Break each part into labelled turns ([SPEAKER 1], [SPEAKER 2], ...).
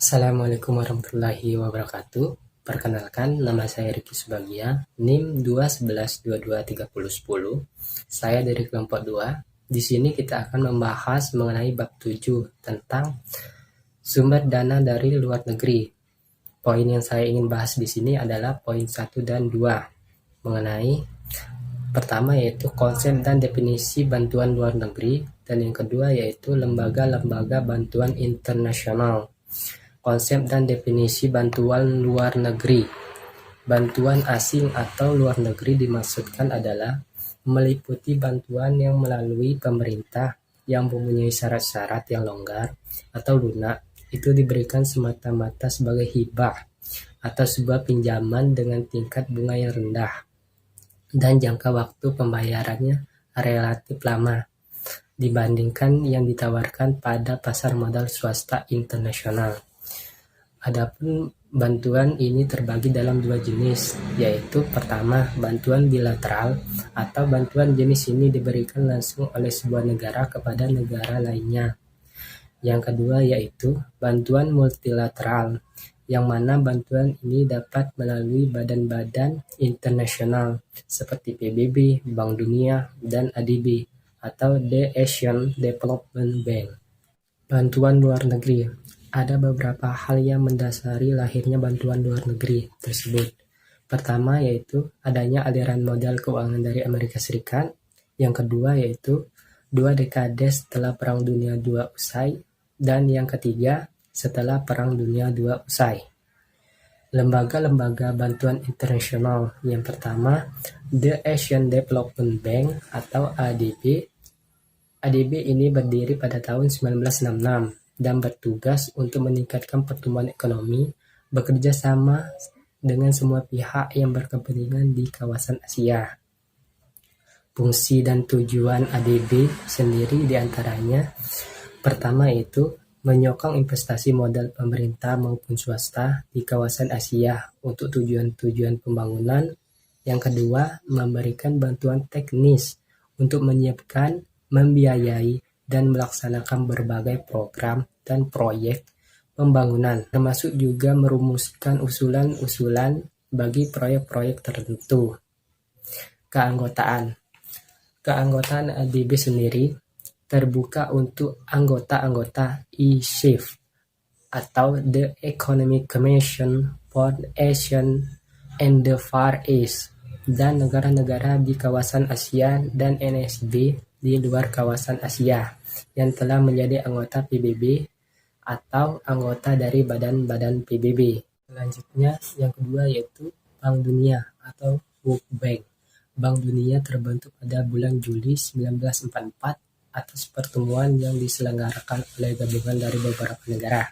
[SPEAKER 1] Assalamualaikum warahmatullahi wabarakatuh. Perkenalkan, nama saya Ricky Subagia, NIM 211223010. Saya dari kelompok 2. Di sini kita akan membahas mengenai bab 7 tentang sumber dana dari luar negeri. Poin yang saya ingin bahas di sini adalah poin 1 dan 2 mengenai pertama yaitu konsep dan definisi bantuan luar negeri, dan yang kedua yaitu lembaga-lembaga bantuan internasional. Konsep dan definisi bantuan luar negeri. Bantuan asing atau luar negeri dimaksudkan adalah meliputi bantuan yang melalui pemerintah yang mempunyai syarat-syarat yang longgar atau lunak, itu diberikan semata-mata sebagai hibah atau sebuah pinjaman dengan tingkat bunga yang rendah dan jangka waktu pembayarannya relatif lama dibandingkan yang ditawarkan pada pasar modal swasta internasional. Adapun bantuan ini terbagi dalam dua jenis, yaitu pertama, bantuan bilateral atau bantuan jenis ini diberikan langsung oleh sebuah negara kepada negara lainnya. Yang kedua yaitu bantuan multilateral, yang mana bantuan ini dapat melalui badan-badan internasional seperti PBB, Bank Dunia, dan ADB atau The Asian Development Bank. Bantuan luar negeri. Ada beberapa hal yang mendasari lahirnya bantuan luar negeri tersebut. Pertama yaitu adanya aliran modal keuangan dari Amerika Serikat. Yang kedua yaitu 2 dekade setelah Perang Dunia II usai. Dan yang ketiga setelah Perang Dunia II usai. Lembaga-lembaga bantuan internasional. Yang pertama, The Asian Development Bank atau ADB. ADB ini berdiri pada tahun 1966 dan bertugas untuk meningkatkan pertumbuhan ekonomi, bekerja sama dengan semua pihak yang berkepentingan di kawasan Asia. Fungsi dan tujuan ADB sendiri diantaranya, pertama itu menyokong investasi modal pemerintah maupun swasta di kawasan Asia untuk tujuan-tujuan pembangunan. Yang kedua, memberikan bantuan teknis untuk menyiapkan, membiayai, dan melaksanakan berbagai program dan proyek pembangunan, termasuk juga merumuskan usulan-usulan bagi proyek-proyek tertentu. Keanggotaan ADB sendiri terbuka untuk anggota-anggota E-Shift atau The Economic Commission for Asian and the Far East dan negara-negara di kawasan Asia dan NSB di luar kawasan Asia yang telah menjadi anggota PBB atau anggota dari badan-badan PBB. Selanjutnya yang kedua yaitu Bank Dunia atau World Bank. Bank Dunia terbentuk pada bulan Juli 1944 atas pertemuan yang diselenggarakan oleh gabungan dari beberapa negara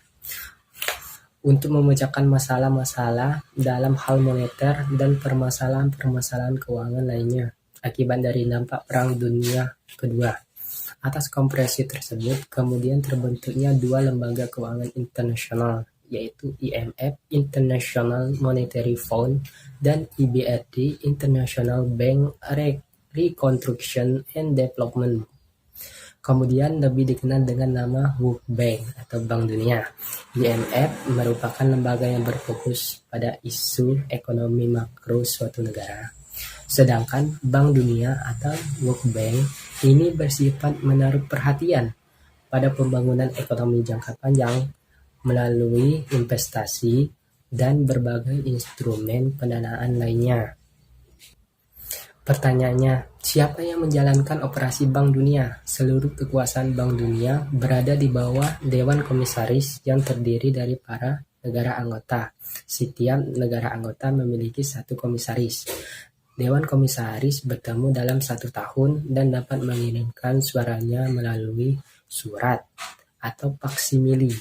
[SPEAKER 1] untuk memecahkan masalah-masalah dalam hal moneter dan permasalahan-permasalahan keuangan lainnya akibat dari dampak Perang Dunia Kedua. Atas kompresi tersebut, kemudian terbentuknya dua lembaga keuangan internasional, yaitu IMF, International Monetary Fund, dan IBRD, International Bank Reconstruction and Development. Kemudian lebih dikenal dengan nama World Bank atau Bank Dunia. IMF merupakan lembaga yang berfokus pada isu ekonomi makro suatu negara. Sedangkan Bank Dunia atau World Bank ini bersifat menaruh perhatian pada pembangunan ekonomi jangka panjang melalui investasi dan berbagai instrumen pendanaan lainnya. Pertanyaannya, siapa yang menjalankan operasi Bank Dunia? Seluruh kekuasaan Bank Dunia berada di bawah Dewan Komisaris yang terdiri dari para negara anggota. Setiap negara anggota memiliki satu komisaris. Dewan Komisaris bertemu dalam 1 tahun dan dapat mengirimkan suaranya melalui surat atau faksimili.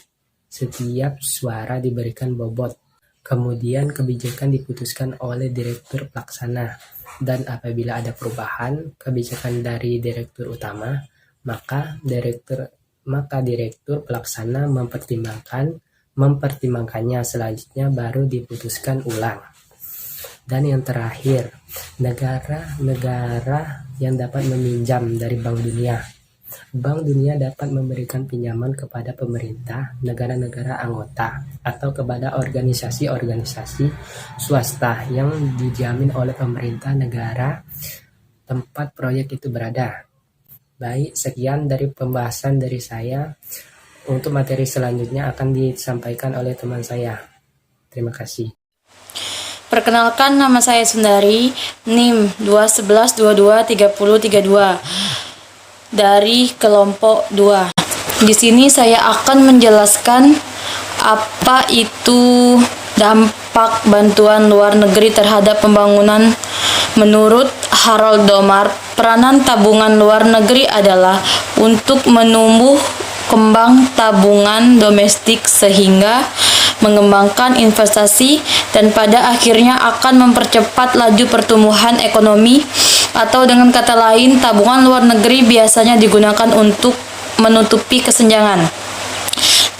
[SPEAKER 1] Setiap suara diberikan bobot. Kemudian kebijakan diputuskan oleh Direktur Pelaksana. Dan apabila ada perubahan kebijakan dari Direktur Utama, maka Direktur Pelaksana mempertimbangkannya, selanjutnya baru diputuskan ulang. Dan yang terakhir, negara-negara yang dapat meminjam dari Bank Dunia. Bank Dunia dapat memberikan pinjaman kepada pemerintah, negara-negara anggota, atau kepada organisasi-organisasi swasta yang dijamin oleh pemerintah negara tempat proyek itu berada. Baik, sekian dari pembahasan dari saya. Untuk materi selanjutnya akan disampaikan oleh teman saya. Terima kasih.
[SPEAKER 2] Perkenalkan, nama saya Sundari, NIM 211223032 dari kelompok 2. Di sini saya akan menjelaskan apa itu dampak bantuan luar negeri terhadap pembangunan. Menurut Harold Domart, peranan tabungan luar negeri adalah untuk menumbuh kembang tabungan domestik sehingga mengembangkan investasi dan pada akhirnya akan mempercepat laju pertumbuhan ekonomi, atau dengan kata lain, tabungan luar negeri biasanya digunakan untuk menutupi kesenjangan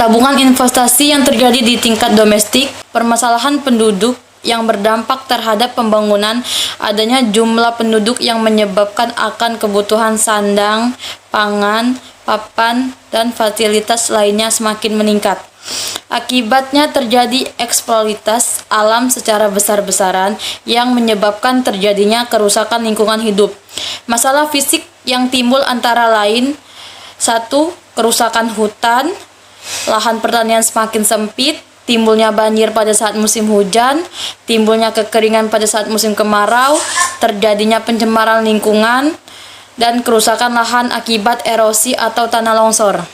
[SPEAKER 2] tabungan investasi yang terjadi di tingkat domestik. Permasalahan penduduk yang berdampak terhadap pembangunan, adanya jumlah penduduk yang menyebabkan akan kebutuhan sandang, pangan, papan, dan fasilitas lainnya semakin meningkat. Akibatnya terjadi eksploitasi alam secara besar-besaran yang menyebabkan terjadinya kerusakan lingkungan hidup. Masalah fisik yang timbul antara lain: 1. Kerusakan hutan, lahan pertanian semakin sempit, timbulnya banjir pada saat musim hujan, timbulnya kekeringan pada saat musim kemarau, terjadinya pencemaran lingkungan, dan kerusakan lahan akibat erosi atau tanah longsor.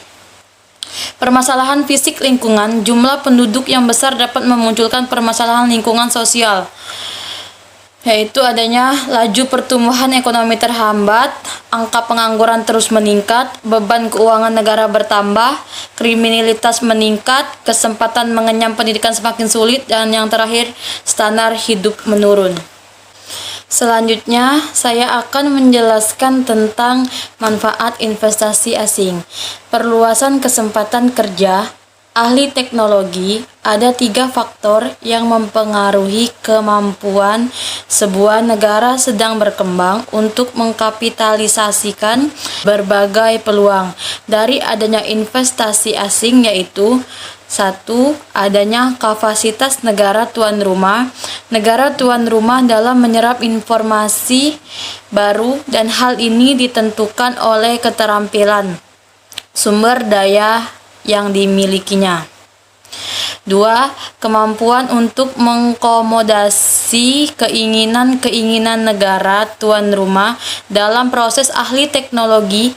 [SPEAKER 2] Permasalahan fisik lingkungan, jumlah penduduk yang besar dapat memunculkan permasalahan lingkungan sosial, yaitu adanya laju pertumbuhan ekonomi terhambat, angka pengangguran terus meningkat, beban keuangan negara bertambah, kriminalitas meningkat, kesempatan mengenyam pendidikan semakin sulit, dan yang terakhir, standar hidup menurun. Selanjutnya, saya akan menjelaskan tentang manfaat investasi asing. Perluasan kesempatan kerja. Ahli teknologi, ada 3 faktor yang mempengaruhi kemampuan sebuah negara sedang berkembang untuk mengkapitalisasikan berbagai peluang dari adanya investasi asing, yaitu 1. Adanya kapasitas negara tuan rumah. Negara tuan rumah dalam menyerap informasi baru, dan hal ini ditentukan oleh keterampilan sumber daya yang dimilikinya. 2. Kemampuan untuk mengkomodasi keinginan-keinginan negara tuan rumah dalam proses ahli teknologi.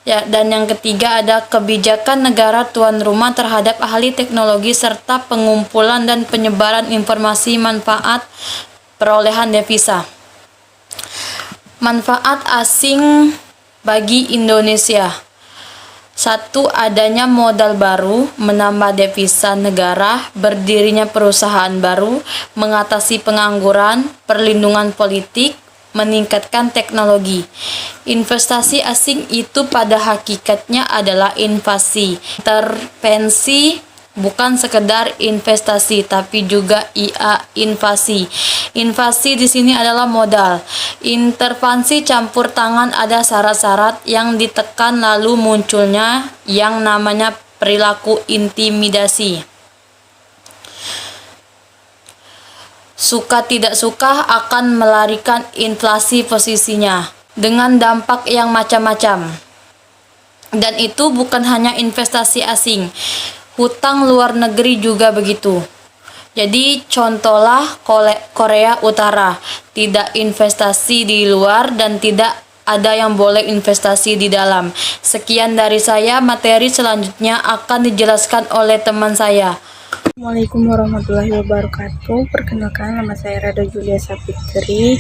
[SPEAKER 2] Dan yang ketiga, ada kebijakan negara tuan rumah terhadap ahli teknologi serta pengumpulan dan penyebaran informasi manfaat perolehan devisa. Manfaat asing bagi Indonesia. 1. Adanya modal baru, menambah devisa negara, berdirinya perusahaan baru, mengatasi pengangguran, perlindungan politik, meningkatkan teknologi. Investasi asing itu pada hakikatnya adalah invasi, intervensi, bukan sekedar investasi, tapi juga invasi. Invasi di sini adalah modal. Intervensi campur tangan, ada syarat-syarat yang ditekan lalu munculnya yang namanya perilaku intimidasi. Suka tidak suka akan melarikan inflasi posisinya dengan dampak yang macam-macam. Dan itu bukan hanya investasi asing, hutang luar negeri juga begitu. Jadi contohlah Korea Utara, tidak investasi di luar dan tidak ada yang boleh investasi di dalam. Sekian dari saya, materi selanjutnya akan dijelaskan oleh teman saya.
[SPEAKER 3] Assalamualaikum warahmatullahi wabarakatuh. Perkenalkan, nama saya Rada Julia Sapitri,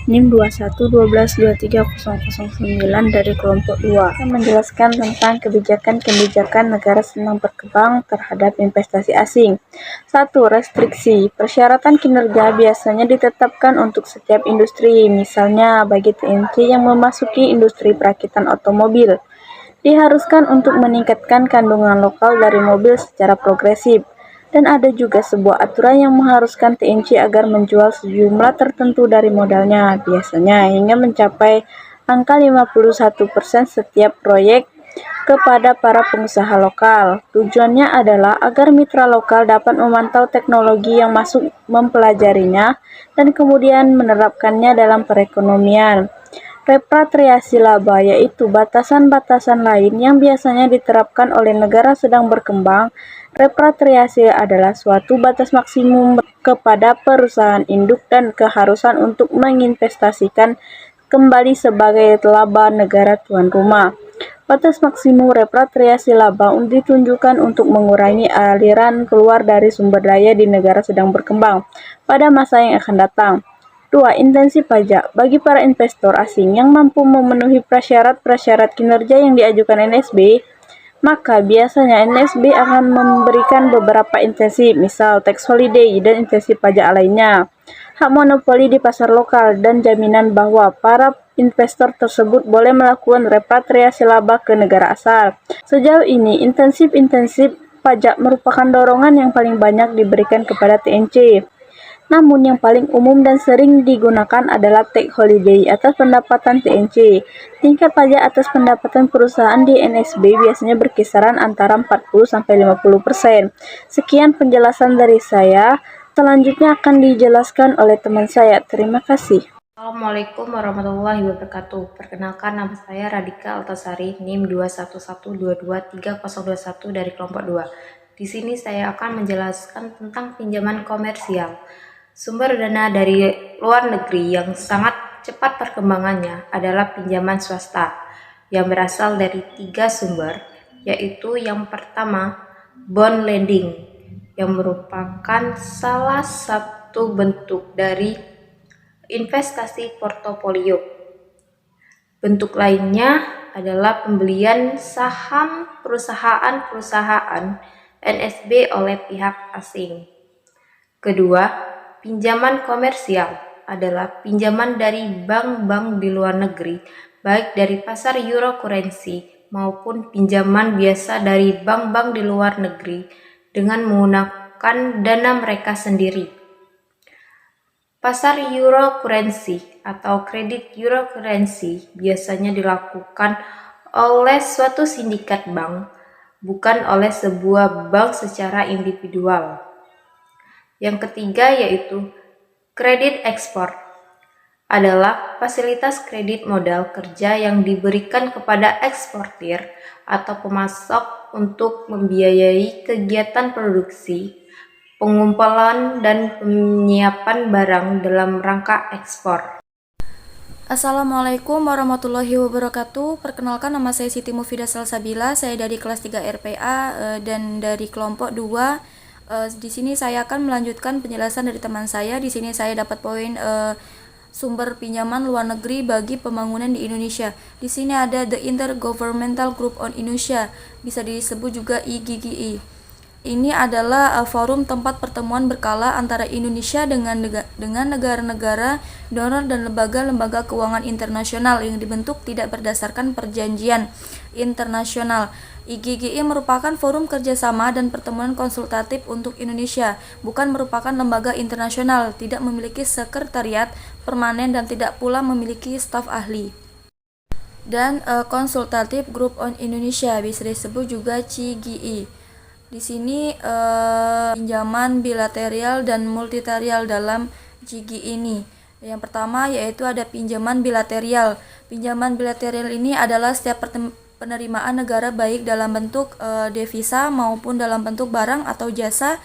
[SPEAKER 3] NIM 211223009 dari kelompok 2. Saya menjelaskan tentang kebijakan-kebijakan negara sedang berkembang terhadap investasi asing. 1. Restriksi. Persyaratan kinerja biasanya ditetapkan untuk setiap industri, misalnya bagi TNC yang memasuki industri perakitan otomobil, diharuskan untuk meningkatkan kandungan lokal dari mobil secara progresif. Dan ada juga sebuah aturan yang mengharuskan TNC agar menjual sejumlah tertentu dari modalnya, biasanya hingga mencapai angka 51% setiap proyek kepada para pengusaha lokal. Tujuannya adalah agar mitra lokal dapat memantau teknologi yang masuk, mempelajarinya, dan kemudian menerapkannya dalam perekonomian. Repatriasi laba yaitu batasan-batasan lain yang biasanya diterapkan oleh negara sedang berkembang. Repatriasi adalah suatu batas maksimum kepada perusahaan induk dan keharusan untuk menginvestasikan kembali sebagai laba negara tuan rumah. Batas maksimum repatriasi laba ditunjukkan untuk mengurangi aliran keluar dari sumber daya di negara sedang berkembang pada masa yang akan datang. 2. Intensi pajak. Bagi para investor asing yang mampu memenuhi prasyarat-prasyarat kinerja yang diajukan NSB, maka biasanya NSB akan memberikan beberapa intensi, misal tax holiday dan intensi pajak lainnya, hak monopoli di pasar lokal, dan jaminan bahwa para investor tersebut boleh melakukan repatriasi laba ke negara asal. Sejauh ini, intensif pajak merupakan dorongan yang paling banyak diberikan kepada TNC. Namun yang paling umum dan sering digunakan adalah tax holiday atas pendapatan TNC. Tingkat pajak atas pendapatan perusahaan di NSB biasanya berkisaran antara 40-50%. Sekian penjelasan dari saya. Selanjutnya akan dijelaskan oleh teman saya. Terima kasih.
[SPEAKER 4] Assalamualaikum warahmatullahi wabarakatuh. Perkenalkan, nama saya Radika Altasari, NIM 211223021 dari kelompok 2. Di sini saya akan menjelaskan tentang pinjaman komersial. Sumber dana dari luar negeri yang sangat cepat perkembangannya adalah pinjaman swasta yang berasal dari 3 sumber, yaitu yang pertama, bond lending, yang merupakan salah satu bentuk dari investasi portofolio. Bentuk lainnya adalah pembelian saham perusahaan-perusahaan NSB oleh pihak asing. Kedua, pinjaman komersial adalah pinjaman dari bank-bank di luar negeri, baik dari pasar euro currency maupun pinjaman biasa dari bank-bank di luar negeri dengan menggunakan dana mereka sendiri. Pasar euro currency atau kredit euro currency biasanya dilakukan oleh suatu sindikat bank, bukan oleh sebuah bank secara individual. Yang ketiga yaitu kredit ekspor, adalah fasilitas kredit modal kerja yang diberikan kepada eksportir atau pemasok untuk membiayai kegiatan produksi, pengumpulan dan penyiapan barang dalam rangka ekspor.
[SPEAKER 2] Assalamualaikum warahmatullahi wabarakatuh. Perkenalkan, nama saya Siti Mufidah Salsabila. Saya dari kelas 3 RPA dan dari kelompok 2. Di sini saya akan melanjutkan penjelasan dari teman saya. Di sini saya dapat poin sumber pinjaman luar negeri bagi pembangunan di Indonesia. Di sini ada The Intergovernmental Group on Indonesia, bisa disebut juga IGGI. Ini adalah forum tempat pertemuan berkala antara Indonesia dengan negara-negara donor dan lembaga-lembaga keuangan internasional yang dibentuk tidak berdasarkan perjanjian internasional. IGGI merupakan forum kerjasama dan pertemuan konsultatif untuk Indonesia, bukan merupakan lembaga internasional, tidak memiliki sekretariat permanen dan tidak pula memiliki staf ahli. Dan Consultative Group on Indonesia, bisa disebut juga CGI. Di sini pinjaman bilateral dan multilateral dalam CGI ini. Yang pertama yaitu ada pinjaman bilateral. Pinjaman bilateral ini adalah setiap penerimaan negara baik dalam bentuk devisa maupun dalam bentuk barang atau jasa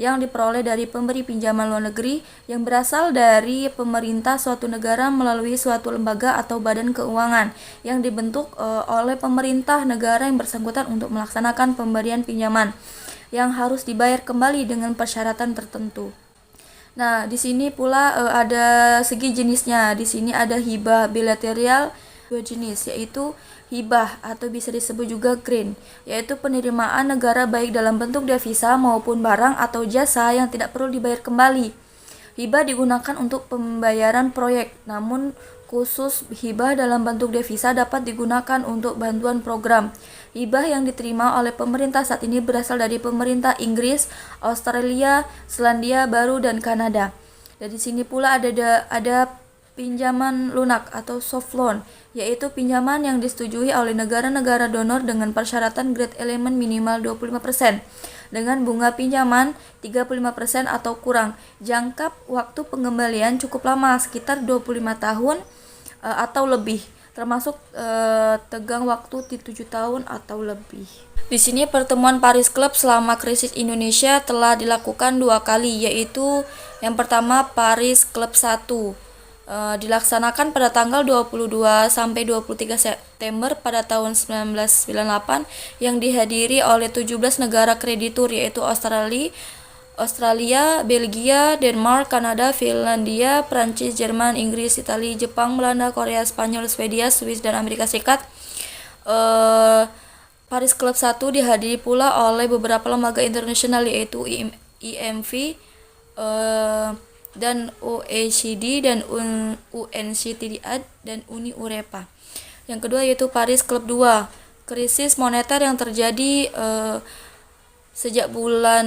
[SPEAKER 2] yang diperoleh dari pemberi pinjaman luar negeri yang berasal dari pemerintah suatu negara melalui suatu lembaga atau badan keuangan yang dibentuk oleh pemerintah negara yang bersangkutan untuk melaksanakan pemberian pinjaman yang harus dibayar kembali dengan persyaratan tertentu. Nah, di sini pula ada segi jenisnya. Di sini ada hibah bilateral, 2 jenis, yaitu hibah atau bisa disebut juga grant, yaitu penerimaan negara baik dalam bentuk devisa maupun barang atau jasa yang tidak perlu dibayar kembali. Hibah digunakan untuk pembayaran proyek, namun khusus hibah dalam bentuk devisa dapat digunakan untuk bantuan program. Hibah yang diterima oleh pemerintah saat ini berasal dari pemerintah Inggris, Australia, Selandia Baru, dan Kanada. Dan di sini pula ada pinjaman lunak atau soft loan, yaitu pinjaman yang disetujui oleh negara-negara donor dengan persyaratan grade element minimal 25%, dengan bunga pinjaman 35% atau kurang. Jangka waktu pengembalian cukup lama, sekitar 25 tahun atau lebih, termasuk tegang waktu di 7 tahun atau lebih. Di sini pertemuan Paris Club selama krisis Indonesia telah dilakukan 2 kali, yaitu yang pertama Paris Club 1 dilaksanakan pada tanggal 22 sampai 23 September pada tahun 1998 yang dihadiri oleh 17 negara kreditur, yaitu Australia, Belgia, Denmark, Kanada, Finlandia, Prancis, Jerman, Inggris, Italia, Jepang, Belanda, Korea, Spanyol, Swedia, Swiss, dan Amerika Serikat. Paris Club 1 dihadiri pula oleh beberapa lembaga internasional, yaitu IMF, dan OECD, dan UNCTAD, dan Uni Eropa. Yang kedua yaitu Paris Club 2. Krisis moneter yang terjadi sejak bulan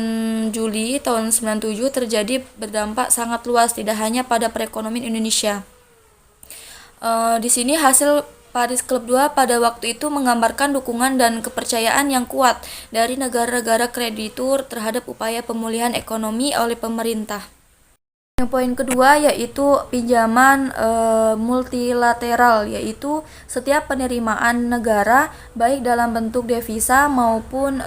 [SPEAKER 2] Juli tahun 97 terjadi berdampak sangat luas, tidak hanya pada perekonomian Indonesia. Di sini hasil Paris Club 2 pada waktu itu menggambarkan dukungan dan kepercayaan yang kuat dari negara-negara kreditur terhadap upaya pemulihan ekonomi oleh pemerintah. Yang poin kedua yaitu pinjaman multilateral, yaitu setiap penerimaan negara baik dalam bentuk devisa maupun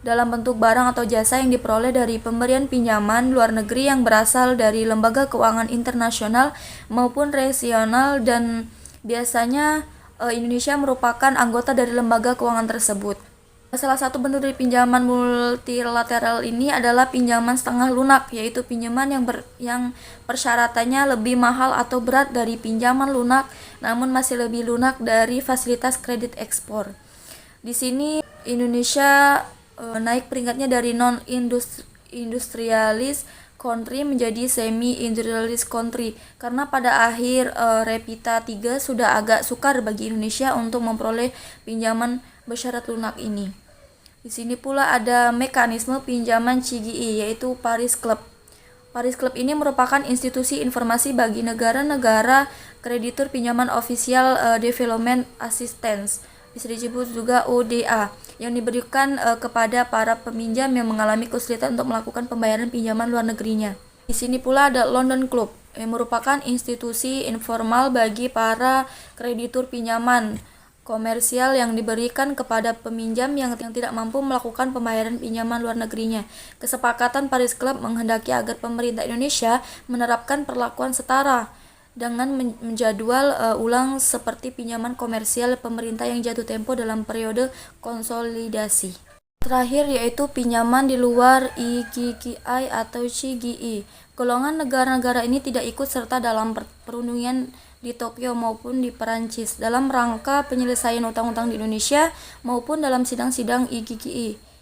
[SPEAKER 2] dalam bentuk barang atau jasa yang diperoleh dari pemberian pinjaman luar negeri yang berasal dari lembaga keuangan internasional maupun regional, dan biasanya Indonesia merupakan anggota dari lembaga keuangan tersebut. Salah satu bentuk dari pinjaman multilateral ini adalah pinjaman setengah lunak, yaitu pinjaman yang persyaratannya lebih mahal atau berat dari pinjaman lunak, namun masih lebih lunak dari fasilitas kredit ekspor. Di sini Indonesia naik peringkatnya dari non-industrialis country menjadi semi-industrialist country, karena pada akhir Repita 3 sudah agak sukar bagi Indonesia untuk memperoleh pinjaman bersyarat lunak ini. Di sini pula ada mekanisme pinjaman CGI, yaitu Paris Club. Paris Club ini merupakan institusi informasi bagi negara-negara kreditur pinjaman official development assistance, bisa disebut juga ODA, yang diberikan kepada para peminjam yang mengalami kesulitan untuk melakukan pembayaran pinjaman luar negerinya. Di sini pula ada London Club, yang merupakan institusi informal bagi para kreditur pinjaman komersial yang diberikan kepada peminjam yang tidak mampu melakukan pembayaran pinjaman luar negerinya. Kesepakatan Paris Club menghendaki agar pemerintah Indonesia menerapkan perlakuan setara dengan menjadwal ulang seperti pinjaman komersial pemerintah yang jatuh tempo dalam periode konsolidasi. Terakhir yaitu pinjaman di luar IGGI atau CGI. Golongan negara-negara ini tidak ikut serta dalam perundingan di Tokyo maupun di Perancis dalam rangka penyelesaian utang-utang di Indonesia maupun dalam sidang-sidang IGGI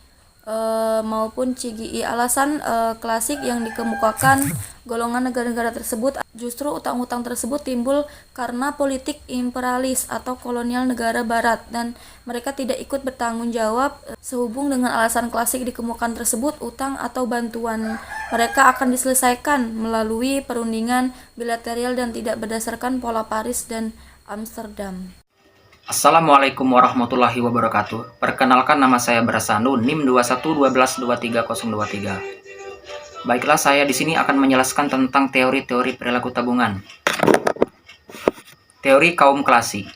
[SPEAKER 2] maupun CGI. Alasan klasik yang dikemukakan golongan negara-negara tersebut justru utang-utang tersebut timbul karena politik imperialis atau kolonial negara barat, dan mereka tidak ikut bertanggung jawab. Sehubung dengan alasan klasik dikemukakan tersebut, utang atau bantuan mereka akan diselesaikan melalui perundingan bilateral dan tidak berdasarkan pola Paris dan Amsterdam.
[SPEAKER 5] Assalamualaikum warahmatullahi wabarakatuh. Perkenalkan, nama saya Bersandu, NIM 2112123023. Baiklah, saya di sini akan menjelaskan tentang teori-teori perilaku tabungan. Teori kaum klasik.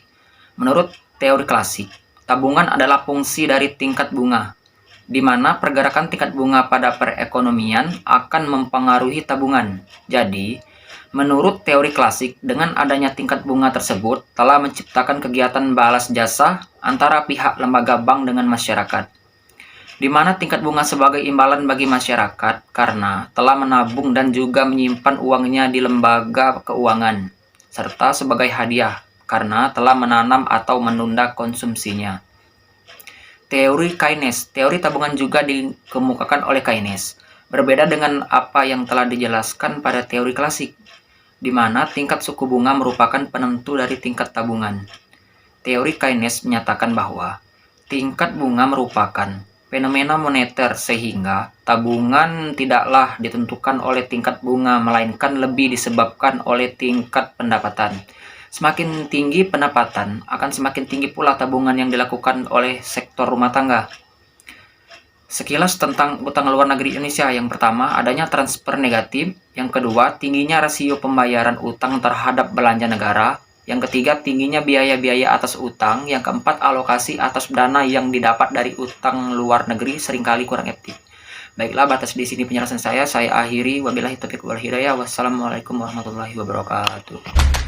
[SPEAKER 5] Menurut teori klasik, tabungan adalah fungsi dari tingkat bunga, di mana pergerakan tingkat bunga pada perekonomian akan mempengaruhi tabungan. Jadi, menurut teori klasik, dengan adanya tingkat bunga tersebut telah menciptakan kegiatan balas jasa antara pihak lembaga bank dengan masyarakat, di mana tingkat bunga sebagai imbalan bagi masyarakat karena telah menabung dan juga menyimpan uangnya di lembaga keuangan, serta sebagai hadiah karena telah menanam atau menunda konsumsinya. Teori Keynes. Teori tabungan juga dikemukakan oleh Keynes. Berbeda dengan apa yang telah dijelaskan pada teori klasik, di mana tingkat suku bunga merupakan penentu dari tingkat tabungan. Teori Keynes menyatakan bahwa tingkat bunga merupakan fenomena moneter sehingga tabungan tidaklah ditentukan oleh tingkat bunga melainkan lebih disebabkan oleh tingkat pendapatan. Semakin tinggi pendapatan, akan semakin tinggi pula tabungan yang dilakukan oleh sektor rumah tangga. Sekilas tentang utang luar negeri Indonesia. Yang pertama, adanya transfer negatif. Yang kedua, tingginya rasio pembayaran utang terhadap belanja negara. Yang ketiga, tingginya biaya-biaya atas utang. Yang keempat, alokasi atas dana yang didapat dari utang luar negeri seringkali kurang efektif. Baiklah, batas di sini penjelasan saya. Saya akhiri. Wabillahi taufiq wal hidayah. Wassalamualaikum warahmatullahi wabarakatuh.